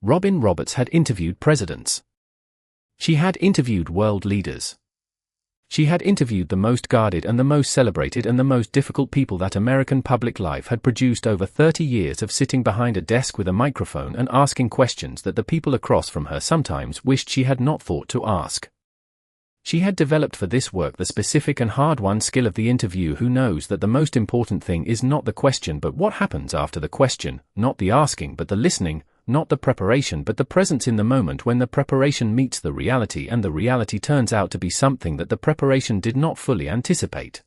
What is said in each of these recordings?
Robin Roberts had interviewed presidents. She had interviewed world leaders. She had interviewed the most guarded and the most celebrated and the most difficult people that American public life had produced over 30 years of sitting behind a desk with a microphone and asking questions that the people across from her sometimes wished she had not thought to ask. She had developed for this work the specific and hard-won skill of the interview, who knows that the most important thing is not the question but what happens after the question, not the asking but the listening, not the preparation but the presence in the moment when the preparation meets the reality and the reality turns out to be something that the preparation did not fully anticipate.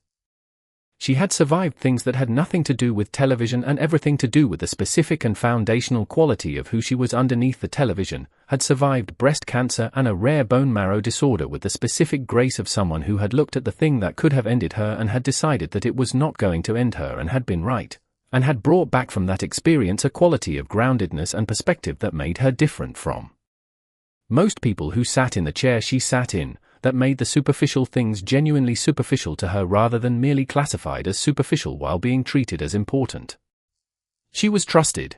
She had survived things that had nothing to do with television and everything to do with the specific and foundational quality of who she was underneath the television, had survived breast cancer and a rare bone marrow disorder with the specific grace of someone who had looked at the thing that could have ended her and had decided that it was not going to end her and had been right, and had brought back from that experience a quality of groundedness and perspective that made her different from most people who sat in the chair she sat in, that made the superficial things genuinely superficial to her rather than merely classified as superficial while being treated as important. She was trusted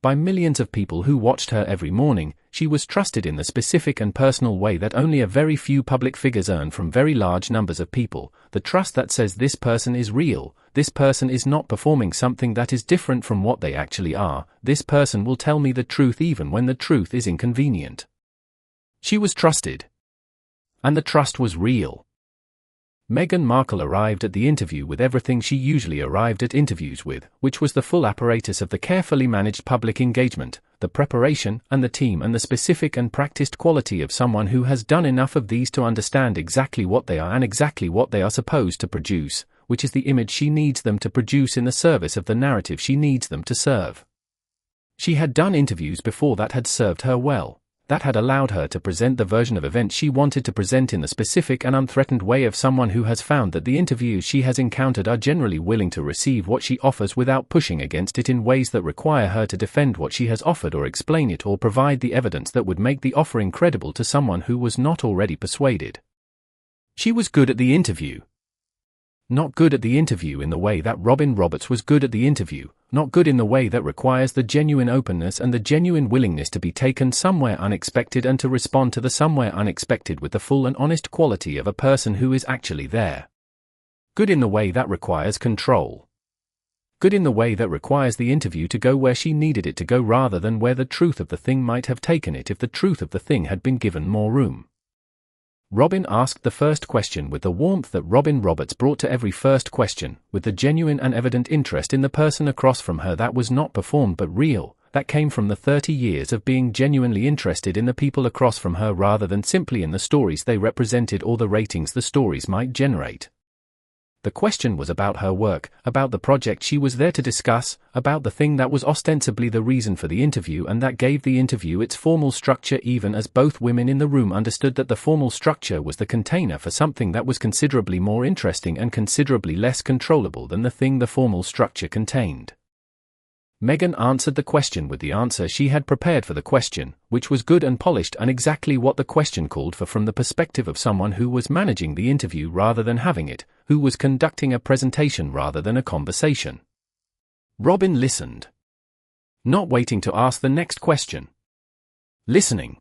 by millions of people who watched her every morning. She was trusted in the specific and personal way that only a very few public figures earn from very large numbers of people, the trust that says this person is real, this person is not performing something that is different from what they actually are, this person will tell me the truth even when the truth is inconvenient. She was trusted. And the trust was real. Meghan Markle arrived at the interview with everything she usually arrived at interviews with, which was the full apparatus of the carefully managed public engagement, the preparation and the team and the specific and practiced quality of someone who has done enough of these to understand exactly what they are and exactly what they are supposed to produce, which is the image she needs them to produce in the service of the narrative she needs them to serve. She had done interviews before that had served her well. That had allowed her to present the version of events she wanted to present in the specific and unthreatened way of someone who has found that the interviews she has encountered are generally willing to receive what she offers without pushing against it in ways that require her to defend what she has offered or explain it or provide the evidence that would make the offering credible to someone who was not already persuaded. She was good at the interview. Not good at the interview in the way that Robin Roberts was good at the interview, not good in the way that requires the genuine openness and the genuine willingness to be taken somewhere unexpected and to respond to the somewhere unexpected with the full and honest quality of a person who is actually there. Good in the way that requires control. Good in the way that requires the interview to go where she needed it to go rather than where the truth of the thing might have taken it if the truth of the thing had been given more room. Robin asked the first question with the warmth that Robin Roberts brought to every first question, with the genuine and evident interest in the person across from her that was not performed but real, that came from the 30 years of being genuinely interested in the people across from her rather than simply in the stories they represented or the ratings the stories might generate. The question was about her work, about the project she was there to discuss, about the thing that was ostensibly the reason for the interview and that gave the interview its formal structure, even as both women in the room understood that the formal structure was the container for something that was considerably more interesting and considerably less controllable than the thing the formal structure contained. Meghan answered the question with the answer she had prepared for the question, which was good and polished and exactly what the question called for from the perspective of someone who was managing the interview rather than having it, who was conducting a presentation rather than a conversation. Robin listened. Not waiting to ask the next question. Listening.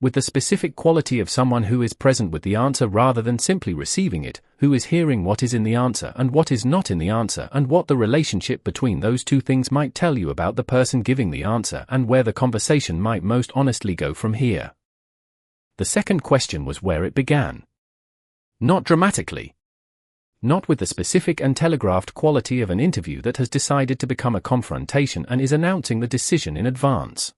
With the specific quality of someone who is present with the answer rather than simply receiving it, who is hearing what is in the answer and what is not in the answer and what the relationship between those two things might tell you about the person giving the answer and where the conversation might most honestly go from here. The second question was where it began. Not dramatically. Not with the specific and telegraphed quality of an interview that has decided to become a confrontation and is announcing the decision in advance.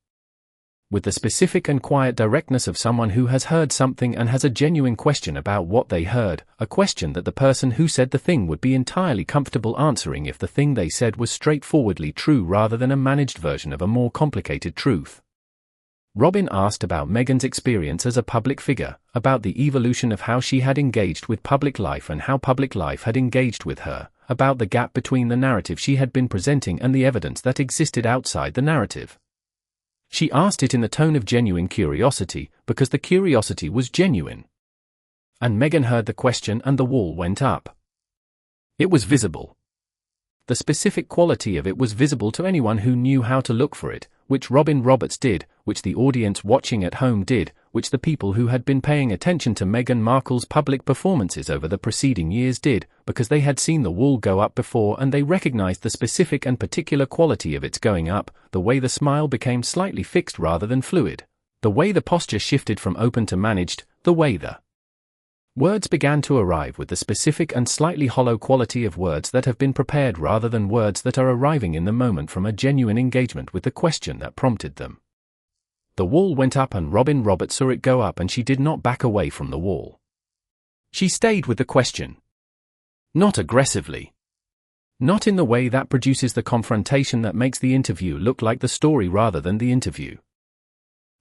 With the specific and quiet directness of someone who has heard something and has a genuine question about what they heard, a question that the person who said the thing would be entirely comfortable answering if the thing they said was straightforwardly true rather than a managed version of a more complicated truth. Robin asked about Meghan's experience as a public figure, about the evolution of how she had engaged with public life and how public life had engaged with her, about the gap between the narrative she had been presenting and the evidence that existed outside the narrative. She asked it in the tone of genuine curiosity, because the curiosity was genuine. And Meghan heard the question and the wall went up. It was visible. The specific quality of it was visible to anyone who knew how to look for it, which Robin Roberts did, which the audience watching at home did, which the people who had been paying attention to Meghan Markle's public performances over the preceding years did, because they had seen the wall go up before and they recognized the specific and particular quality of its going up, the way the smile became slightly fixed rather than fluid, the way the posture shifted from open to managed, the way the words began to arrive with the specific and slightly hollow quality of words that have been prepared rather than words that are arriving in the moment from a genuine engagement with the question that prompted them. The wall went up and Robin Roberts saw it go up and she did not back away from the wall. She stayed with the question. Not aggressively. Not in the way that produces the confrontation that makes the interview look like the story rather than the interview.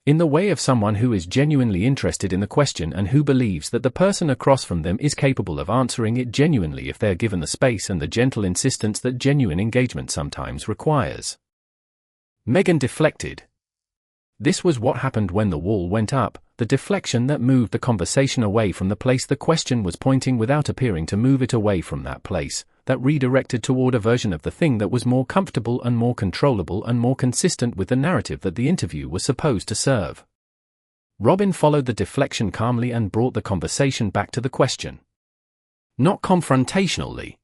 In the way of someone who is genuinely interested in the question and who believes that the person across from them is capable of answering it genuinely if they're given the space and the gentle insistence that genuine engagement sometimes requires. Meghan deflected. This was what happened when the wall went up, the deflection that moved the conversation away from the place the question was pointing without appearing to move it away from that place, that redirected toward a version of the thing that was more comfortable and more controllable and more consistent with the narrative that the interview was supposed to serve. Robin followed the deflection calmly and brought the conversation back to the question. Not confrontationally.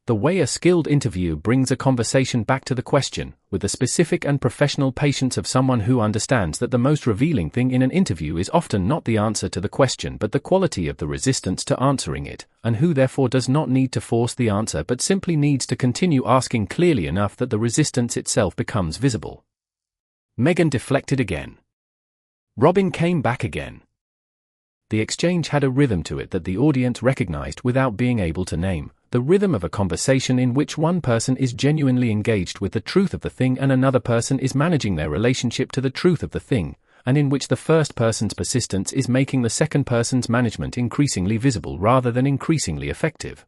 The way a skilled interviewer brings a conversation back to the question, with the specific and professional patience of someone who understands that the most revealing thing in an interview is often not the answer to the question but the quality of the resistance to answering it, and who therefore does not need to force the answer but simply needs to continue asking clearly enough that the resistance itself becomes visible. Meghan deflected again. Robin came back again. The exchange had a rhythm to it that the audience recognized without being able to name, the rhythm of a conversation in which one person is genuinely engaged with the truth of the thing and another person is managing their relationship to the truth of the thing, and in which the first person's persistence is making the second person's management increasingly visible rather than increasingly effective.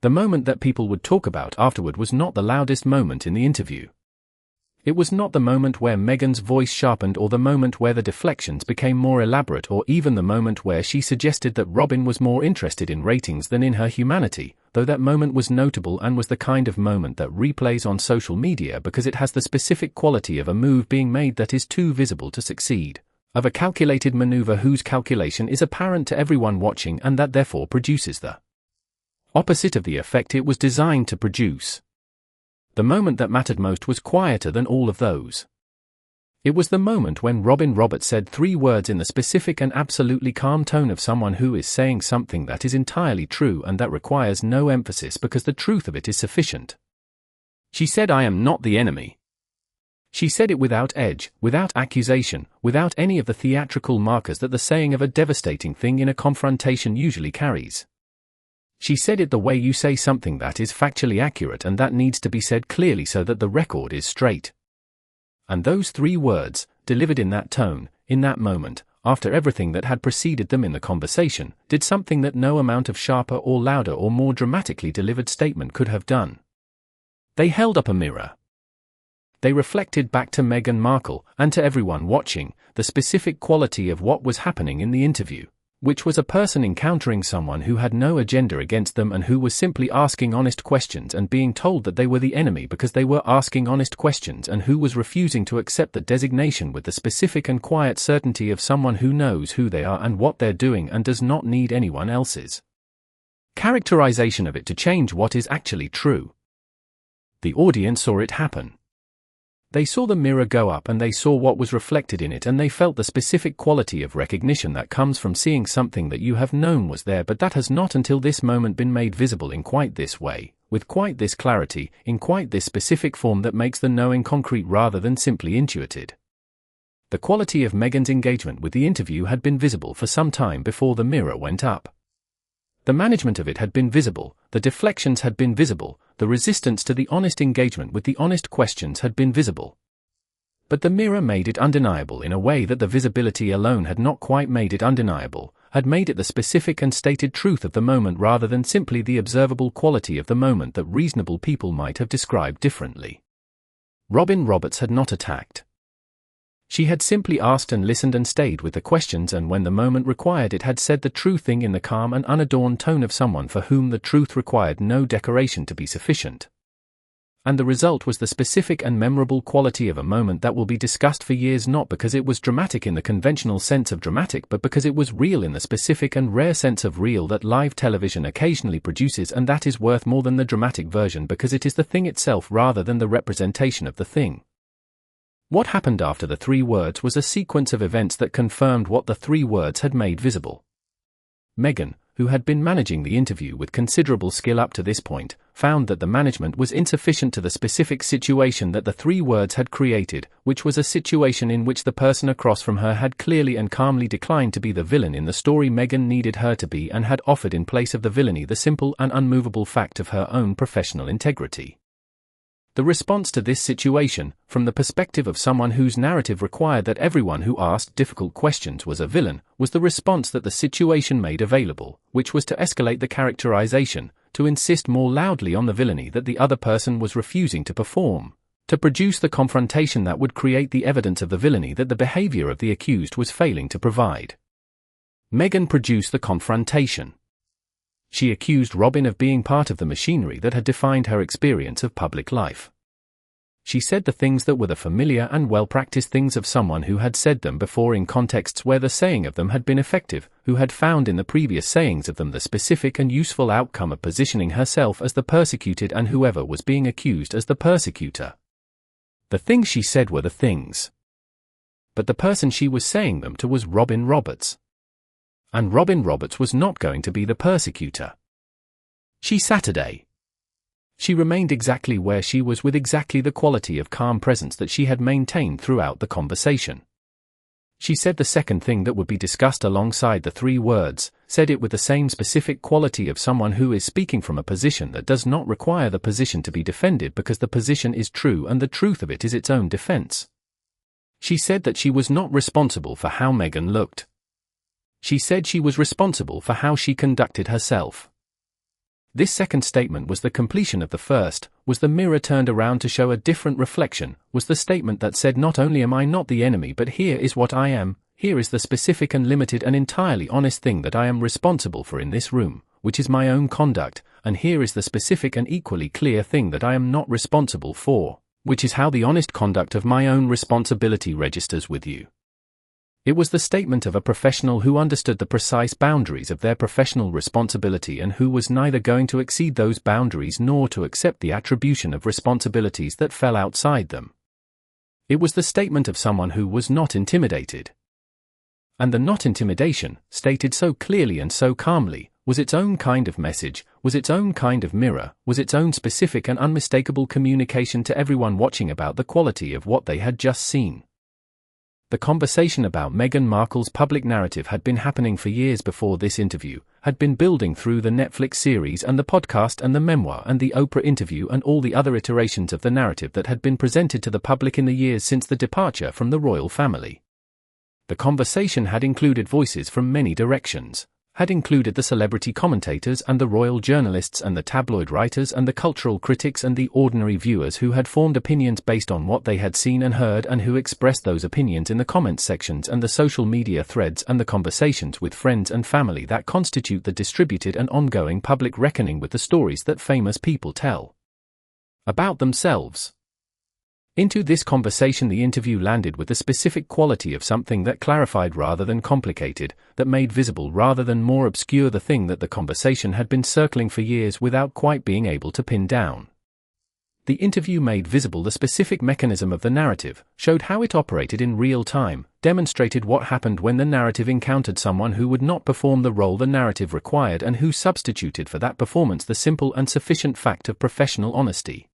The moment that people would talk about afterward was not the loudest moment in the interview. It was not the moment where Meghan's voice sharpened or the moment where the deflections became more elaborate or even the moment where she suggested that Robin was more interested in ratings than in her humanity, though that moment was notable and was the kind of moment that replays on social media because it has the specific quality of a move being made that is too visible to succeed, of a calculated maneuver whose calculation is apparent to everyone watching and that therefore produces the opposite of the effect it was designed to produce. The moment that mattered most was quieter than all of those. It was the moment when Robin Roberts said 3 words in the specific and absolutely calm tone of someone who is saying something that is entirely true and that requires no emphasis because the truth of it is sufficient. She said, "I am not the enemy." She said it without edge, without accusation, without any of the theatrical markers that the saying of a devastating thing in a confrontation usually carries. She said it the way you say something that is factually accurate and that needs to be said clearly so that the record is straight. And those 3 words, delivered in that tone, in that moment, after everything that had preceded them in the conversation, did something that no amount of sharper or louder or more dramatically delivered statement could have done. They held up a mirror. They reflected back to Meghan Markle, and to everyone watching, the specific quality of what was happening in the interview, which was a person encountering someone who had no agenda against them and who was simply asking honest questions and being told that they were the enemy because they were asking honest questions and who was refusing to accept the designation with the specific and quiet certainty of someone who knows who they are and what they're doing and does not need anyone else's characterization of it to change what is actually true. The audience saw it happen. They saw the mirror go up and they saw what was reflected in it and they felt the specific quality of recognition that comes from seeing something that you have known was there but that has not until this moment been made visible in quite this way, with quite this clarity, in quite this specific form that makes the knowing concrete rather than simply intuited. The quality of Meghan's engagement with the interview had been visible for some time before the mirror went up. The management of it had been visible, the deflections had been visible, the resistance to the honest engagement with the honest questions had been visible. But the mirror made it undeniable in a way that the visibility alone had not quite made it undeniable, had made it the specific and stated truth of the moment rather than simply the observable quality of the moment that reasonable people might have described differently. Robin Roberts had not attacked. She had simply asked and listened and stayed with the questions and when the moment required it had said the true thing in the calm and unadorned tone of someone for whom the truth required no decoration to be sufficient. And the result was the specific and memorable quality of a moment that will be discussed for years, not because it was dramatic in the conventional sense of dramatic, but because it was real in the specific and rare sense of real that live television occasionally produces, and that is worth more than the dramatic version because it is the thing itself rather than the representation of the thing. What happened after the 3 words was a sequence of events that confirmed what the 3 words had made visible. Meghan, who had been managing the interview with considerable skill up to this point, found that the management was insufficient to the specific situation that the 3 words had created, which was a situation in which the person across from her had clearly and calmly declined to be the villain in the story Meghan needed her to be, and had offered in place of the villainy the simple and unmovable fact of her own professional integrity. The response to this situation, from the perspective of someone whose narrative required that everyone who asked difficult questions was a villain, was the response that the situation made available, which was to escalate the characterization, to insist more loudly on the villainy that the other person was refusing to perform, to produce the confrontation that would create the evidence of the villainy that the behavior of the accused was failing to provide. Meghan produced the confrontation. She accused Robin of being part of the machinery that had defined her experience of public life. She said the things that were the familiar and well-practiced things of someone who had said them before in contexts where the saying of them had been effective, who had found in the previous sayings of them the specific and useful outcome of positioning herself as the persecuted and whoever was being accused as the persecutor. The things she said were the things. But the person she was saying them to was Robin Roberts. And Robin Roberts was not going to be the persecutor. She remained exactly where she was with exactly the quality of calm presence that she had maintained throughout the conversation. She said the second thing that would be discussed alongside the 3 words, said it with the same specific quality of someone who is speaking from a position that does not require the position to be defended because the position is true and the truth of it is its own defense. She said that she was not responsible for how Meghan looked. She said she was responsible for how she conducted herself. This second statement was the completion of the first, was the mirror turned around to show a different reflection, was the statement that said not only am I not the enemy but here is what I am, here is the specific and limited and entirely honest thing that I am responsible for in this room, which is my own conduct, and here is the specific and equally clear thing that I am not responsible for, which is how the honest conduct of my own responsibility registers with you. It was the statement of a professional who understood the precise boundaries of their professional responsibility and who was neither going to exceed those boundaries nor to accept the attribution of responsibilities that fell outside them. It was the statement of someone who was not intimidated. And the not intimidation, stated so clearly and so calmly, was its own kind of message, was its own kind of mirror, was its own specific and unmistakable communication to everyone watching about the quality of what they had just seen. The conversation about Meghan Markle's public narrative had been happening for years before this interview, had been building through the Netflix series and the podcast and the memoir and the Oprah interview and all the other iterations of the narrative that had been presented to the public in the years since the departure from the royal family. The conversation had included voices from many directions, had included the celebrity commentators and the royal journalists and the tabloid writers and the cultural critics and the ordinary viewers who had formed opinions based on what they had seen and heard and who expressed those opinions in the comments sections and the social media threads and the conversations with friends and family that constitute the distributed and ongoing public reckoning with the stories that famous people tell about themselves. Into this conversation the interview landed with the specific quality of something that clarified rather than complicated, that made visible rather than more obscure the thing that the conversation had been circling for years without quite being able to pin down. The interview made visible the specific mechanism of the narrative, showed how it operated in real time, demonstrated what happened when the narrative encountered someone who would not perform the role the narrative required and who substituted for that performance the simple and sufficient fact of professional honesty.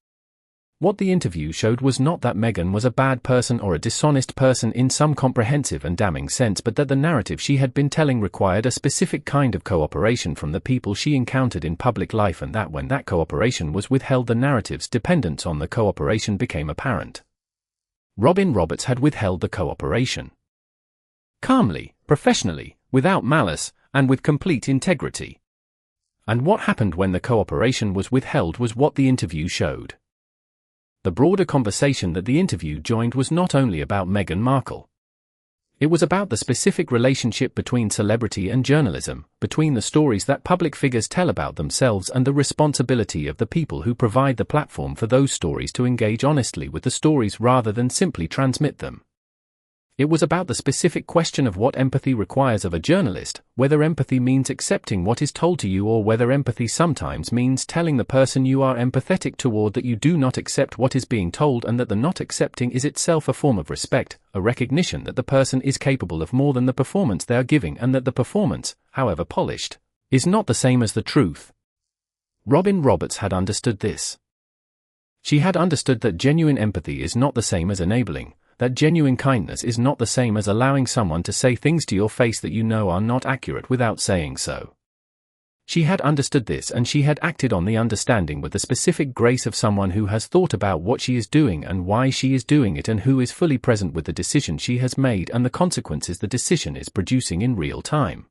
What the interview showed was not that Meghan was a bad person or a dishonest person in some comprehensive and damning sense, but that the narrative she had been telling required a specific kind of cooperation from the people she encountered in public life, and that when that cooperation was withheld, the narrative's dependence on the cooperation became apparent. Robin Roberts had withheld the cooperation. Calmly, professionally, without malice, and with complete integrity. And what happened when the cooperation was withheld was what the interview showed. The broader conversation that the interview joined was not only about Meghan Markle. It was about the specific relationship between celebrity and journalism, between the stories that public figures tell about themselves and the responsibility of the people who provide the platform for those stories to engage honestly with the stories rather than simply transmit them. It was about the specific question of what empathy requires of a journalist, whether empathy means accepting what is told to you or whether empathy sometimes means telling the person you are empathetic toward that you do not accept what is being told and that the not accepting is itself a form of respect, a recognition that the person is capable of more than the performance they are giving and that the performance, however polished, is not the same as the truth. Robin Roberts had understood this. She had understood that genuine empathy is not the same as enabling, that genuine kindness is not the same as allowing someone to say things to your face that you know are not accurate without saying so. She had understood this and she had acted on the understanding with the specific grace of someone who has thought about what she is doing and why she is doing it and who is fully present with the decision she has made and the consequences the decision is producing in real time.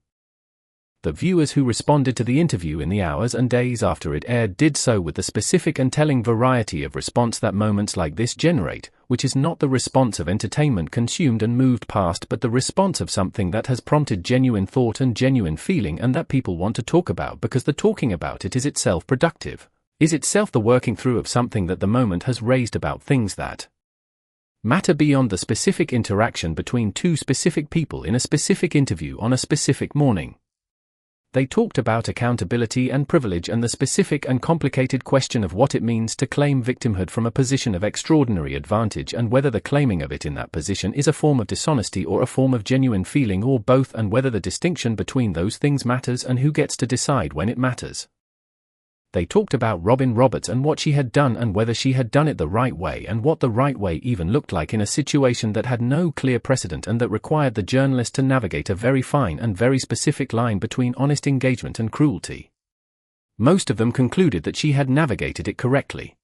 The viewers who responded to the interview in the hours and days after it aired did so with the specific and telling variety of response that moments like this generate, which is not the response of entertainment consumed and moved past but the response of something that has prompted genuine thought and genuine feeling and that people want to talk about because the talking about it is itself productive, is itself the working through of something that the moment has raised about things that matter beyond the specific interaction between two specific people in a specific interview on a specific morning. They talked about accountability and privilege and the specific and complicated question of what it means to claim victimhood from a position of extraordinary advantage and whether the claiming of it in that position is a form of dishonesty or a form of genuine feeling or both and whether the distinction between those things matters and who gets to decide when it matters. They talked about Robin Roberts and what she had done and whether she had done it the right way and what the right way even looked like in a situation that had no clear precedent and that required the journalist to navigate a very fine and very specific line between honest engagement and cruelty. Most of them concluded that she had navigated it correctly.